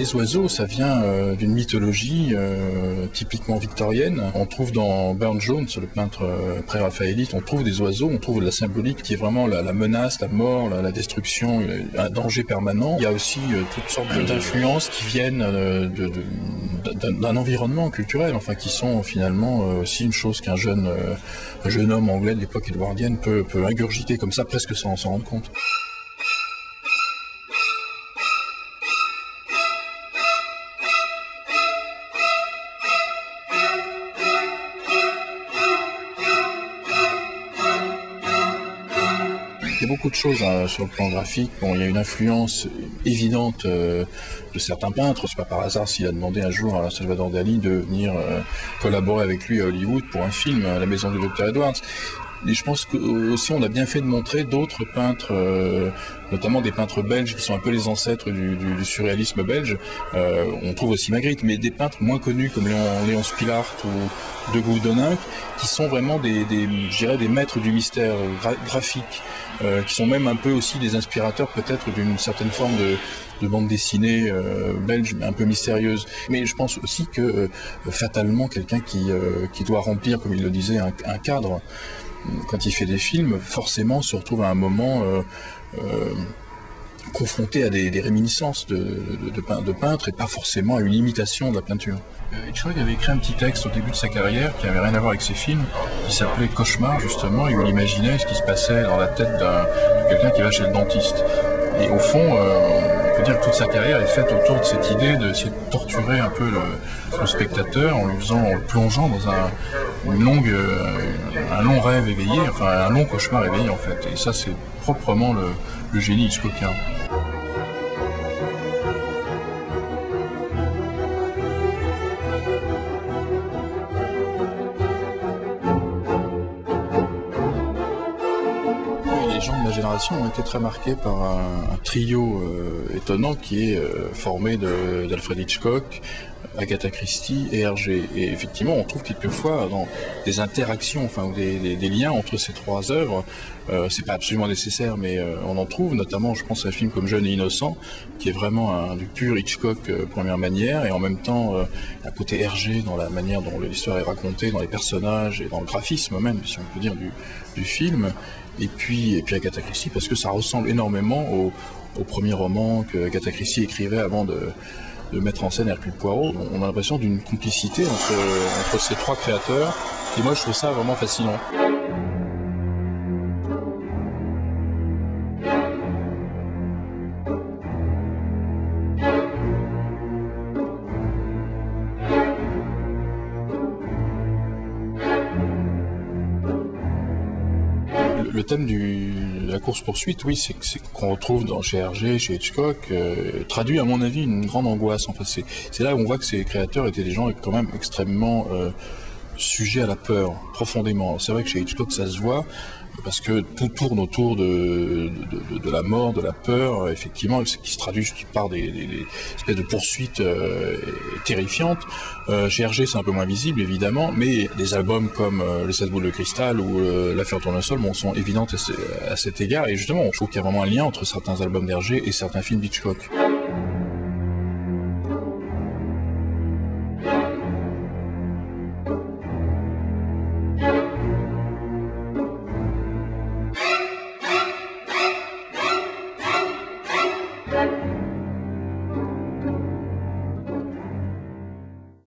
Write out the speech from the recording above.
Les oiseaux, ça vient d'une mythologie typiquement victorienne. On trouve dans Burne-Jones, le peintre pré-raphaélite, on trouve des oiseaux, on trouve de la symbolique qui est vraiment la menace, la mort, la destruction, un danger permanent. Il y a aussi toutes sortes d'influences qui viennent d'un environnement culturel, enfin qui sont finalement aussi une chose qu'un jeune homme anglais de l'époque édouardienne peut ingurgiter comme ça presque sans s'en rendre compte. Il y a beaucoup de choses sur le plan graphique. Bon, il y a une influence évidente de certains peintres. C'est pas par hasard s'il a demandé un jour à Salvador Dali de venir collaborer avec lui à Hollywood pour un film, à la maison du Dr Edwards. Et je pense qu'aussi on a bien fait de montrer d'autres peintres, notamment des peintres belges qui sont un peu les ancêtres du surréalisme belge. On trouve aussi Magritte, mais des peintres moins connus comme Léon Spilart ou de Goudenhoek, qui sont vraiment je dirais des maîtres du mystère graphique, qui sont même un peu aussi des inspirateurs peut-être d'une certaine forme de bande dessinée belge, un peu mystérieuse. Mais je pense aussi que fatalement quelqu'un qui doit remplir, comme il le disait, un cadre, quand il fait des films, forcément se retrouve à un moment confronté à des réminiscences de peintres et pas forcément à une imitation de la peinture. Hitchcock avait écrit un petit texte au début de sa carrière qui n'avait rien à voir avec ses films, qui s'appelait Cauchemar justement, et où il imaginait ce qui se passait dans la tête de quelqu'un qui va chez le dentiste. Et au fond, on peut dire que toute sa carrière est faite autour de cette idée d'essayer de torturer un peu le spectateur en le plongeant dans un long rêve éveillé, enfin un long cauchemar éveillé en fait. Et ça c'est proprement le génie hitchcockien. Les gens de ma génération ont été très marqués par un trio étonnant qui est formé d'Alfred Hitchcock, Agatha Christie et Hergé. Et effectivement, on trouve quelquefois dans des interactions, enfin, ou des liens entre ces trois œuvres. C'est pas absolument nécessaire, mais on en trouve, notamment, je pense à un film comme Jeune et Innocent, qui est vraiment du pur Hitchcock première manière, et en même temps un côté Hergé dans la manière dont l'histoire est racontée, dans les personnages et dans le graphisme même, si on peut dire, du film. Et puis Agatha Christie, parce que ça ressemble énormément au premier roman que Agatha Christie écrivait avant de mettre en scène Hercule Poirot. On a l'impression d'une complicité entre ces trois créateurs, et moi je trouve ça vraiment fascinant. Le thème de la course-poursuite, oui, c'est qu'on retrouve chez Hergé, chez Hitchcock, traduit à mon avis une grande angoisse. Enfin, c'est là où on voit que ces créateurs étaient des gens quand même extrêmement sujets à la peur, profondément. C'est vrai que chez Hitchcock ça se voit, parce que tout tourne autour de la mort, de la peur, effectivement, qui se traduit par des espèces de poursuites terrifiantes. Chez Hergé, c'est un peu moins visible, évidemment, mais des albums comme Les 7 boules de cristal ou L'affaire Tournesol sont évidentes à cet égard, et justement, je trouve qu'il y a vraiment un lien entre certains albums d'Hergé et certains films d'Hitchcock.